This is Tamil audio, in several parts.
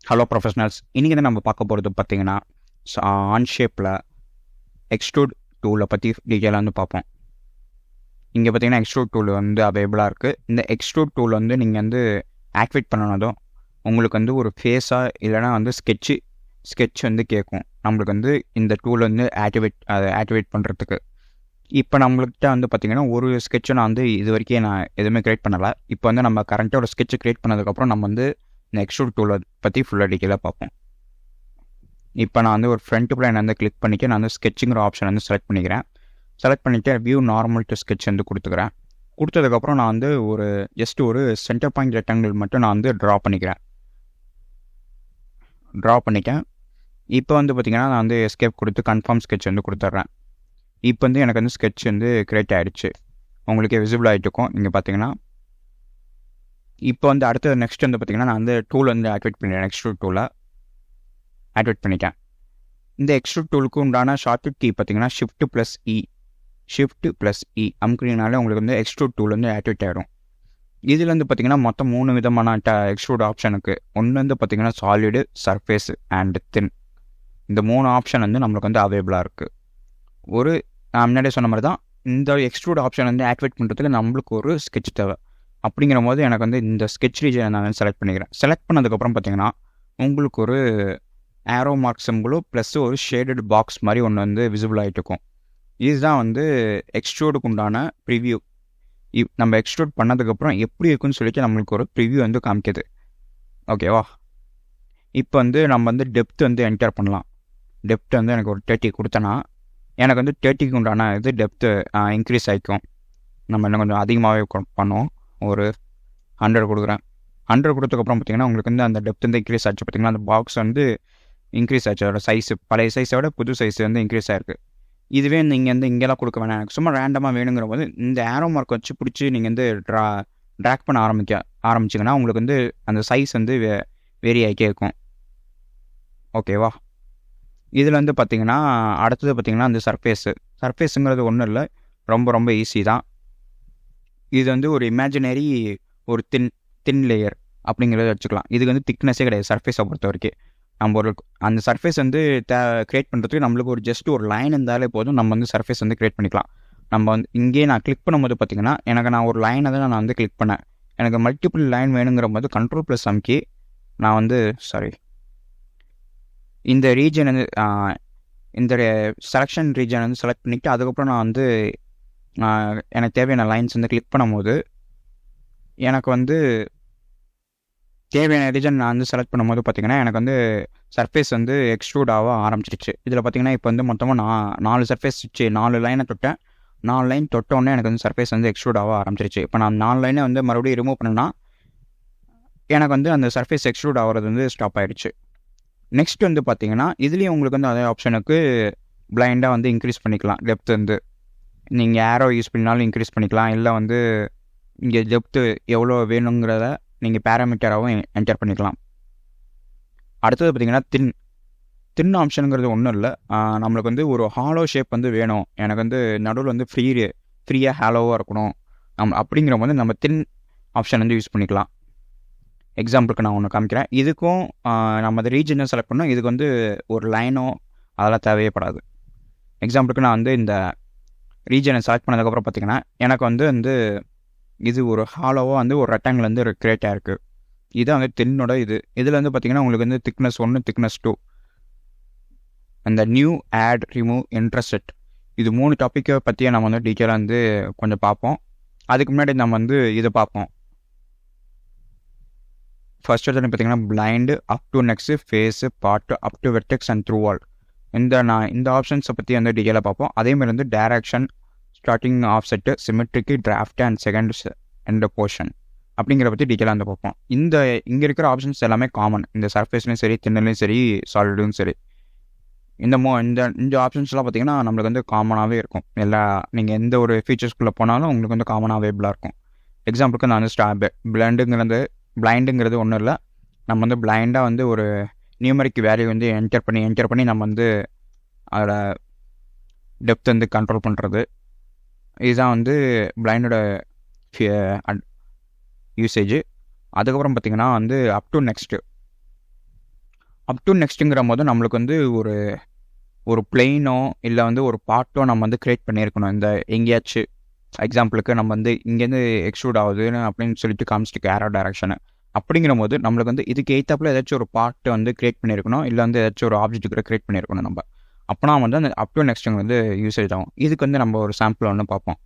ஹலோ ப்ரொஃபஷனல்ஸ், இன்றைக்கி தான் நம்ம பார்க்க போகிறது பார்த்தீங்கன்னா ஆன்ஷேப்பில் எக்ஸ்ட்ரூட் டூலை பற்றி டீட்டெயிலாக வந்து பார்ப்போம். இங்கே பார்த்தீங்கன்னா எக்ஸ்ட்ரூட் டூல் வந்து அவைலபிளாக இருக்குது. இந்த எக்ஸ்ட்ரூட் டூல் வந்து நீங்கள் வந்து ஆக்டிவேட் பண்ணனதும் உங்களுக்கு வந்து ஒரு ஃபேஸாக இல்லைனா வந்து ஸ்கெட்ச் வந்து கேட்கும். நம்மளுக்கு வந்து இந்த டூல் வந்து ஆக்டிவேட் பண்ணுறதுக்கு. இப்போ நம்மள்கிட்ட வந்து பார்த்திங்கன்னா ஒரு ஸ்கெட்சை நான் வந்து இது வரைக்கும் நான் எதுவுமே க்ரியேட் பண்ணலை. இப்போ வந்து நம்ம கரண்ட்டாக ஒரு ஸ்கெட்சை க்ரியேட் பண்ணதுக்கப்புறம் நம்ம வந்து இந்த எக்ஸ்ட்ரூட் டூலை பற்றி ஃபுல்லாக டீட்டெயிலாக பார்ப்போம். இப்போ நான் வந்து ஒரு ஃப்ரண்ட் பிளான் வந்து கிளிக் பண்ணிக்க நான் வந்து ஸ்கெட்சிங்கிற ஆப்ஷன் வந்து செலக்ட் பண்ணிக்கிறேன். செலக்ட் பண்ணிவிட்டு வியூ நார்மல் டு ஸ்கெட்ச் வந்து கொடுத்துக்கிறேன். கொடுத்ததுக்கப்புறம் நான் வந்து ஜஸ்ட் ஒரு சென்டர் பாயிண்ட் ரெக்டாங்கிள் மட்டும் நான் வந்து ட்ரா பண்ணிக்கிறேன். இப்போ வந்து பார்த்திங்கன்னா நான் வந்து எஸ்கேப் கொடுத்து கன்ஃபார்ம் ஸ்கெட்ச் வந்து கொடுத்துட்றேன். இப்போ வந்து எனக்கு வந்து ஸ்கெட்ச் வந்து க்ரியேட் ஆகிடுச்சு. உங்களுக்கே விசிபிள் ஆகிட்டு இருக்கும். நீங்கள் பார்த்தீங்கன்னா இப்போ வந்து அடுத்தது நெக்ஸ்ட் வந்து பார்த்திங்கன்னா நான் வந்து டூல் வந்து ஆக்டிவேட் பண்ணிடுறேன். எக்ஸ்ட்ரூட் டூலை ஆக்டிவேட் பண்ணிட்டேன். இந்த எக்ஸ்ட்ரூட் டூலுக்கு உண்டான ஷார்ட்கட் கீ பார்த்திங்கன்னா ஷிஃப்ட் ப்ளஸ் இ அமுக்குனாலே உங்களுக்கு வந்து எக்ஸ்ட்ரூட் டூல் வந்து ஆக்டிவேட் ஆகிடும். இதில் வந்து பார்த்திங்கன்னா மொத்தம் 3 விதமான எக்ஸ்ட்ரூட் ஆப்ஷனுக்கு ஒன்று வந்து பார்த்திங்கன்னா சாலிடு, சர்ஃபேஸ் அண்ட் தின். இந்த 3 ஆப்ஷன் வந்து நம்மளுக்கு வந்து அவைலபிளாக இருக்குது. நான் முன்னாடியே சொன்ன மாதிரி தான் இந்த எக்ஸ்ட்ரூட் ஆப்ஷன் வந்து ஆக்டிவேட் பண்ணுறதுக்கு நம்மளுக்கு ஒரு ஸ்கெட்ச் தேவை. அப்படிங்கிற போது எனக்கு வந்து இந்த ஸ்கெட்ச் ரீஜனை நான் வந்து செலக்ட் பண்ணிக்கிறேன். செலக்ட் பண்ணதுக்கப்புறம் பார்த்திங்கன்னா உங்களுக்கு ஒரு ஏரோ மார்க் சிம்பிளோ ப்ளஸ் ஒரு ஷேடட் பாக்ஸ் மாதிரி ஒன்று வந்து விசிபிள் ஆகிட்டு இருக்கும். இதுதான் வந்து எக்ஸ்ட்ரூடுக்கு உண்டான ப்ரிவ்யூ. நம்ம எக்ஸ்ட்ரூட் பண்ணதுக்கப்புறம் எப்படி இருக்குன்னு சொல்லிட்டு நம்மளுக்கு ஒரு ப்ரிவ்யூ வந்து காமிக்குது. ஓகேவா? இப்போ வந்து நம்ம வந்து டெப்த் வந்து என்டர் பண்ணலாம். டெப்த் வந்து எனக்கு ஒரு 30 கொடுத்தனா எனக்கு வந்து 30க்கு உண்டான இது டெப்த்து இன்க்ரீஸ் ஆகிக்கும். நம்ம இன்னும் கொஞ்சம் அதிகமாகவே பண்ணுவோம். ஒரு 100 கொடுக்குறேன். 100 கொடுத்ததுக்கப்புறம் பார்த்திங்கன்னா உங்களுக்கு வந்து அந்த டெப்த் வந்து இன்க்ரீஸ் ஆச்சு. பார்த்திங்கன்னா அந்த பாக்ஸ் வந்து இன்க்ரீஸ் ஆச்சு. அதோட சைஸு பழைய சைஸை விட புது சைஸ் வந்து இன்க்ரீஸ் ஆகிருக்கு. இதுவே நீங்கள் வந்து இங்கெல்லாம் கொடுக்க வேணாம், எனக்கு சும்மா ரேண்டமாக வேணுங்கிற போது இந்த ஏரோ மார்க் வச்சு பிடிச்சி நீங்கள் வந்து ட்ராக் பண்ண ஆரம்பிச்சிங்கன்னா உங்களுக்கு வந்து அந்த சைஸ் வந்து வேரி ஆகிட்டே இருக்கும். ஓகேவா? இதில் வந்து பார்த்திங்கன்னா அடுத்தது பார்த்திங்கன்னா அந்த சர்ஃபேஸுங்கிறது ஒன்றும் இல்லை, ரொம்ப ரொம்ப ஈஸி தான். இது வந்து ஒரு இமேஜினரி ஒரு தின் லேயர் அப்படிங்கிறத வச்சுக்கலாம். இதுக்கு வந்து திக்னஸே கிடையாது சர்ஃபேஸை பொறுத்த வரைக்கும். நம்ம அந்த சர்ஃபேஸ் வந்து க்ரியேட் பண்ணுறதுக்கு நம்மளுக்கு ஒரு ஜஸ்ட் ஒரு லைன் இருந்தாலே போதும், நம்ம வந்து சர்ஃபேஸ் வந்து க்ரியேட் பண்ணிக்கலாம். நம்ம வந்து இங்கேயே நான் கிளிக் பண்ணும்போது பார்த்திங்கன்னா நான் ஒரு லைனை தான் நான் வந்து கிளிக் பண்ணேன். எனக்கு மல்டிபிள் லைன் வேணுங்கிற போது Ctrl+ அமுக்கி நான் வந்து இந்த ரீஜன் வந்து இந்த செலெக்ஷன் ரீஜன் வந்து செலக்ட் பண்ணிவிட்டு அதுக்கப்புறம் நான் வந்து எனக்கு தேவையான லைன்ஸ் வந்து கிளிக் பண்ணும்போது எனக்கு வந்து தேவையான ரீஜன் நான் வந்து செலக்ட் பண்ணும்போது பார்த்திங்கன்னா எனக்கு வந்து சர்ஃபேஸ் வந்து எக்ஸ்ட்ரூட் ஆக ஆரம்பிச்சிடுச்சு. இதில் பார்த்திங்கன்னா இப்போ வந்து மொத்தமாக 4 சர்ஃபேஸ் 4 லைனை தொட்டேன். 4 லைன் தொட்டோடனே எனக்கு வந்து சர்ஃபேஸ் வந்து எக்ஸ்ட்ரூட் ஆக ஆரம்பிச்சிருச்சு. இப்போ நான் 4 லைனை வந்து மறுபடியும் ரிமூவ் பண்ணேன்னா எனக்கு வந்து அந்த சர்ஃபேஸ் எக்ஸ்ட்ரூட் ஆகிறது வந்து ஸ்டாப் ஆகிடுச்சு. நெக்ஸ்ட் வந்து பார்த்திங்கன்னா இதுலேயும் உங்களுக்கு வந்து அதே ஆப்ஷனுக்கு பிளைண்டாக வந்து இன்க்ரீஸ் பண்ணிக்கலாம். டெப்த் வந்து நீங்கள் ஏரோ யூஸ் பண்ணினாலும் இன்க்ரீஸ் பண்ணிக்கலாம். இல்லை வந்து இங்கே டெப்த்து எவ்வளோ வேணுங்கிறத நீங்கள் பேராமீட்டராகவும் என்டர் பண்ணிக்கலாம். அடுத்தது பார்த்திங்கன்னா தின் ஆப்ஷனுங்கிறது ஒன்றும் இல்லை, நம்மளுக்கு வந்து ஒரு ஹாலோ ஷேப் வந்து வேணும். எனக்கு வந்து நடுவில் வந்து ஃப்ரீயாக ஹாலோவாக இருக்கணும் அப்படிங்கிற போது நம்ம தின் ஆப்ஷன் வந்து யூஸ் பண்ணிக்கலாம். எக்ஸாம்பிளுக்கு நான் ஒன்று காமிக்கிறேன். இதுக்கும் நம்ம அந்த ரீஜனை செலக்ட் பண்ணோம். இதுக்கு வந்து ஒரு லைனோ அதெல்லாம் தேவையப்படாது. எக்ஸாம்பிளுக்கு நான் வந்து இந்த ரீஜனை செலக்ட் பண்ணதுக்கப்புறம் பார்த்திங்கன்னா எனக்கு வந்து இது ஒரு ஹாலோவாக வந்து ஒரு ரெக்டாங்கிள் வந்து க்ரியேட் ஆகிருக்கு. இதுதான் வந்து தின்னோட இதில் வந்து பார்த்திங்கன்னா உங்களுக்கு வந்து திக்னஸ் 1, திக்னஸ் 2, அந்த நியூ, ஆட், ரிமூவ், இன்டர்செக்ட் இது 3 டாப்பிக்கை பற்றியே நம்ம வந்து டீட்டெயிலாக வந்து கொஞ்சம் பார்ப்போம். அதுக்கு முன்னாடி நம்ம வந்து இதை பார்ப்போம். ஃபர்ஸ்ட் வந்து பார்த்திங்கன்னா blind, up to next, face, part, up to vertex and through all. இந்த ஆப்ஷன்ஸை பற்றி வந்து டீட்டெயிலாக பார்ப்போம். அதேமாதிரி வந்து direction, starting offset, symmetric, draft and seconds and portion அப்படிங்கிற பற்றி டீட்டெயிலாக வந்து பார்ப்போம். இங்கே இருக்கிற ஆப்ஷன்ஸ் எல்லாமே காமன். இந்த சர்ஃபேஸ்லையும் சரி, தின்னலையும் சரி, சாலிடும் சரி, இந்த ஆப்ஷன்ஸ்லாம் பார்த்திங்கன்னா நம்மளுக்கு வந்து காமனாகவே இருக்கும். நீங்கள் எந்த ஒரு ஃபீச்சர்ஸ்குள்ளே போனாலும் உங்களுக்கு வந்து காமனாக அவைலபிளாக இருக்கும். எக்ஸாம்பிளுக்கு நான் வந்து பிளைண்டுங்கிறது ஒன்றும் இல்லை, நம்ம வந்து பிளைண்டாக வந்து ஒரு நியூமரிக் வேல்யூ வந்து என்டர் பண்ணி நம்ம வந்து அதோட டெப்த் வந்து கண்ட்ரோல் பண்ணுறது. இதுதான் வந்து பிளைண்டோட யூசேஜ். அதுக்கப்புறம் பார்த்திங்கன்னா வந்து up to next up to நெக்ஸ்ட்டுங்கிற போது நம்மளுக்கு வந்து ஒரு பிளெயினோ இல்லை வந்து ஒரு பார்ட்டோ நம்ம வந்து க்ரியேட் பண்ணியிருக்கணும். இந்த எங்கேயாச்சும் எக்ஸாம்பிளுக்கு நம்ம வந்து இங்கேருந்து எக்ஸ்ட்ரூட் ஆகுதுன்னு அப்படின்னு சொல்லிட்டு காமிச்சிட்டு ஏரோ டைரக்ஷனு அப்படிங்கிற போது நம்மளுக்கு வந்து இதுக்கு எய்த்தாப்பில் ஏதாச்சும் ஒரு பார்ட் வந்து க்ரியேட் பண்ணியிருக்கணும், இல்லை வந்து ஏதாச்சும் ஒரு ஆப்ஜெக்ட் கூட க்ரியேட் பண்ணியிருக்கணும் நம்ம. அப்போனா வந்து அந்த அப் டு நெக்ஸ்ட்டுங்க வந்து யூசேஜ் ஆகும். இதுக்கு வந்து நம்ம ஒரு சாம்பிள் ஒன்று பார்ப்போம்.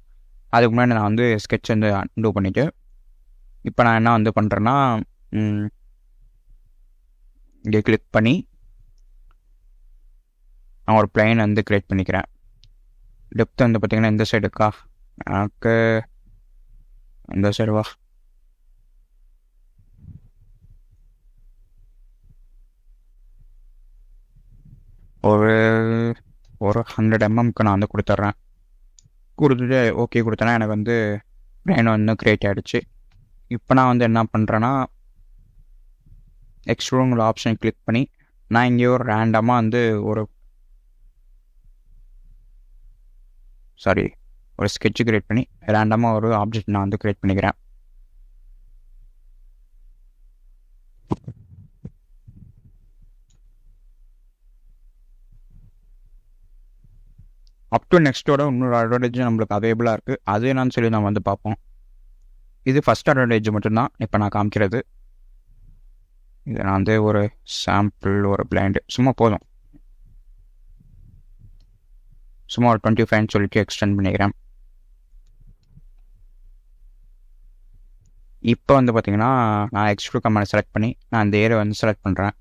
அதுக்கு முன்னாடி நான் வந்து ஸ்கெட்ச் வந்து அன்டூ பண்ணிவிட்டு இப்போ நான் என்ன வந்து பண்ணுறேன்னா இங்கே கிளிக் பண்ணி நான் ஒரு பிளைன் வந்து க்ரியேட் பண்ணிக்கிறேன். டெப்த் வந்து பார்த்திங்கன்னா இந்த சைடு இருக்கா, எனக்கு இந்த சைடு வா. ஒரு 100 mmக்கு நான் வந்து கொடுத்துட்றேன். கொடுத்துட்டு ஓகே கொடுத்தேன்னா எனக்கு வந்து பிளைன் வந்து க்ரியேட் ஆகிடுச்சு. இப்போ நான் வந்து என்ன பண்ணுறேன்னா எக்ஸ்ட்ரூடுங்கிற ஆப்ஷன் கிளிக் பண்ணி நான் இங்கே ஒரு ரேண்டமாக வந்து ஒரு ஸ்கெட்ச் க்ரியேட் பண்ணி ரேண்டமாக ஒரு ஆப்ஜெக்ட் நான் வந்து க்ரியேட் பண்ணிக்கிறேன். அப் டு நெக்ஸ்ட்டோட இன்னொரு அட்வான்டேஜ் நம்மளுக்கு அவைலபிளாக இருக்குது. அது என்னன்னு சொல்லி நம்ம வந்து பார்ப்போம். இது ஃபஸ்ட் அட்வான்டேஜ் மட்டும்தான் இப்போ நான் காமிக்கிறது. இது நான் வந்து ஒரு சாம்பிள் ஒரு பிளைண்டு சும்மா போதும், சும்மா ஒரு 25 சொல்லிட்டு எக்ஸ்டெண்ட் பண்ணிக்கிறேன். இப்போ வந்து பார்த்திங்கன்னா நான் எக்ஸ்ட்ரூட் கமாண்டை செலக்ட் பண்ணி நான் இந்த ஏரியா வந்து செலக்ட் பண்ணுறேன்.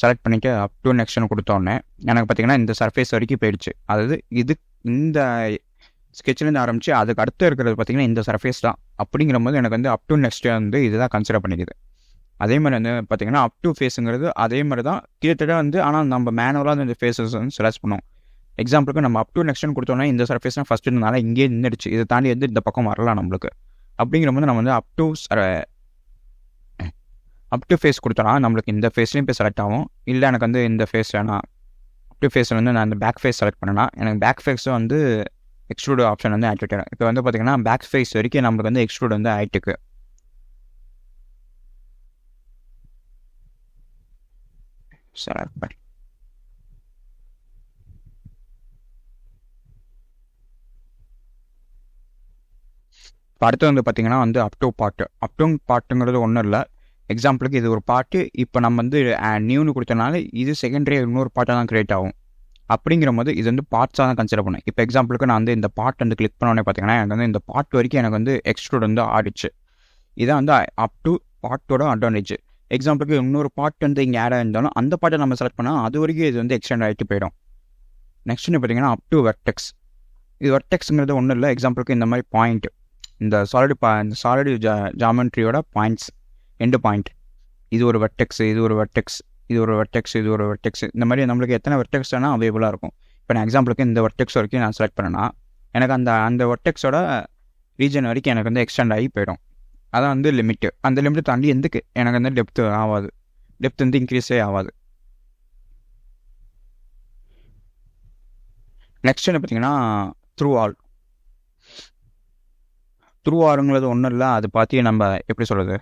செலக்ட் பண்ணிவிட்டு அப் டு நெக்ஸ்ட்னு கொடுத்தோடனே எனக்கு பார்த்திங்கன்னா இந்த சர்ஃபேஸ் வரைக்கும் போயிடுச்சு. அதாவது இது இந்த ஸ்கெட்ச்லேருந்து ஆரம்பித்து அதுக்கு அடுத்து இருக்கிறது பார்த்திங்கன்னா இந்த சர்ஃபேஸ் தான். அப்படிங்கிற போது எனக்கு வந்து அப் டு நெக்ஸ்ட் வந்து இதுதான் கன்சிடர் பண்ணிக்குது. அதே மாதிரி வந்து பார்த்திங்கன்னா அப் டு ஃபேஸுங்கிறது அதே மாதிரி தான் கிட்டத்தட்ட வந்து, ஆனால் நம்ம மேனுவலாக இந்த ஃபேஸஸ் வந்து செலக்ட் பண்ணுவோம். எக்ஸாம்பிளுக்கு நம்ம அப் டு நெக்ஸ்ட்னு கொடுத்தோன்னா இந்த சர்ஃபேஸ் தான் ஃபஸ்ட்டு இருந்தனால இங்கே நின்றுடுச்சு, இதை தாண்டி வந்து இந்த பக்கம் வரலாம் நம்மளுக்கு. அப்படிங்கிற போது நம்ம வந்து அப் டு ஃபேஸ் கொடுத்தோன்னா நம்மளுக்கு இந்த ஃபேஸ்லேயும் போய் செலக்ட் ஆகும். இல்லை எனக்கு வந்து இந்த ஃபேஸ் வேணாம், அப் டு ஃபேஸில் வந்து நான் இந்த பேக் ஃபேஸ் செலக்ட் பண்ணேன்னா எனக்கு பேக் ஃபேஸும் வந்து எக்ஸ்ட்ரூட் ஆப்ஷன் வந்து ஆக்டிவேட் ஆகும். இப்போ வந்து பார்த்திங்கன்னா பேக் ஃபேஸ் வரைக்கும் நம்மளுக்கு வந்து எக்ஸ்ட்ரூட் வந்து ஆகிட்டுக்கு. செலக்ட் பண்ணி இப்போ அடுத்து வந்து பார்த்திங்கன்னா வந்து அப் டு பார்ட்டுங்கிறது ஒன்றும் இல்லை. எக்ஸாம்பிளுக்கு இது ஒரு பார்ட்டு, இப்போ நம்ம வந்து நியூன்னு கொடுத்தனால இது செகண்டரி இன்னொரு பார்ட்டாக தான் க்ரியேட் ஆகும். அப்படிங்கிற போது இது வந்து பார்ட்ஸாக தான் கன்சிடர் பண்ணேன். இப்போ எக்ஸாம்பிளுக்கு நான் வந்து இந்த பார்ட் வந்து கிளிக் பண்ணோன்னே பார்த்தீங்கன்னா எனக்கு வந்து இந்த பார்ட் வரைக்கும் எனக்கு வந்து எக்ஸ்ட்ரூட் வந்து ஆடிச்சு. இதான் வந்து அப் டு பார்ட்டோட அட்வான்டேஜ். எக்ஸாம்பிளுக்கு இன்னொரு பார்ட் வந்து இங்கே ஆட் ஆகிருந்தாலும் அந்த பார்ட்டை நம்ம செலக்ட் பண்ணால் அது வரைக்கும் இது வந்து எக்ஸ்டெண்ட் ஆகிட்டு போயிடும். நெக்ஸ்ட் பார்த்தீங்கன்னா அப் டு வெர்டெக்ஸ். இது வெர்டெக்ஸுங்கிறது ஒன்றும் இல்லை. எக்ஸாம்பிளுக்கு இந்த மாதிரி பாயிண்ட், இந்த சாலிடு ஜாமெண்ட்ரியோட பாயிண்ட்ஸ், எண்டு பாயிண்ட், இது ஒரு வெர்டெக்ஸ், இது ஒரு வெர்டெக்ஸ், இது ஒரு வெர்டெக்ஸ், இது ஒரு வெர்டெக்ஸ். இந்த மாதிரி நம்மளுக்கு எத்தனை வெர்டெக்ஸ் வேணால் அவைலபிளாக இருக்கும். இப்போ நான் எக்ஸாம்பிளுக்கு இந்த வெர்டெக்ஸ் வரைக்கும் நான் செலக்ட் பண்ணேன்னா எனக்கு அந்த வெர்டெக்ஸோட ரீஜன் வரைக்கும் எனக்கு வந்து எக்ஸ்டெண்ட் ஆகி போயிடும். அதான் வந்து லிமிட்டு. அந்த லிமிட்டை தாண்டி எதுக்கு எனக்கு வந்து டெப்த்து ஆகாது, டெப்த் வந்து இன்க்ரீஸே ஆகாது. நெக்ஸ்ட் என்ன பார்த்தீங்கன்னா த்ரூ ஆருங்கிறது ஒன்றும் இல்லை. அது பார்த்து நம்ம எப்படி சொல்கிறது,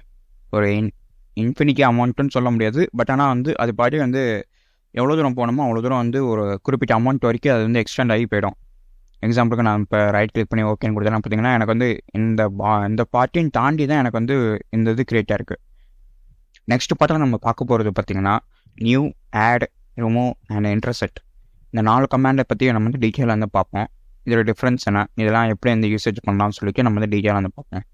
ஒரு இன்ஃபினிட்டி அமௌண்ட்டுன்னு சொல்ல முடியாது. பட் ஆனால் வந்து அது பாட்டி வந்து எவ்வளோ தூரம் போகணுமோ அவ்வளோ தூரம் வந்து ஒரு குறிப்பிட்ட அமௌண்ட் வரைக்கும் அது வந்து எக்ஸ்டெண்ட் ஆகி போயிடும். எக்ஸாம்பிளுக்கு நான் இப்போ ரைட் கிளிக் பண்ணி ஓகேன்னு கொடுத்தேன்னா பார்த்தீங்கன்னா எனக்கு வந்து இந்த பார்ட்டியும் தாண்டி தான் எனக்கு வந்து இந்த இது க்ரியேட் ஆகிருக்கு. நெக்ஸ்ட் பார்ட்டாக நம்ம பார்க்க போகிறது பார்த்திங்கன்னா new, add, remove and intersect. இந்த 4 கமாண்டை பற்றி நம்ம வந்து டீட்டெயிலாக வந்து பார்ப்போம். இதோட டிஃப்ரென்ஸ் என்ன, இதெல்லாம் எப்படி வந்து யூசேஜ் பண்ணலாம்னு சொல்லிட்டு நம்ம வந்து டீட்டெயிலாக வந்து பார்ப்போம்.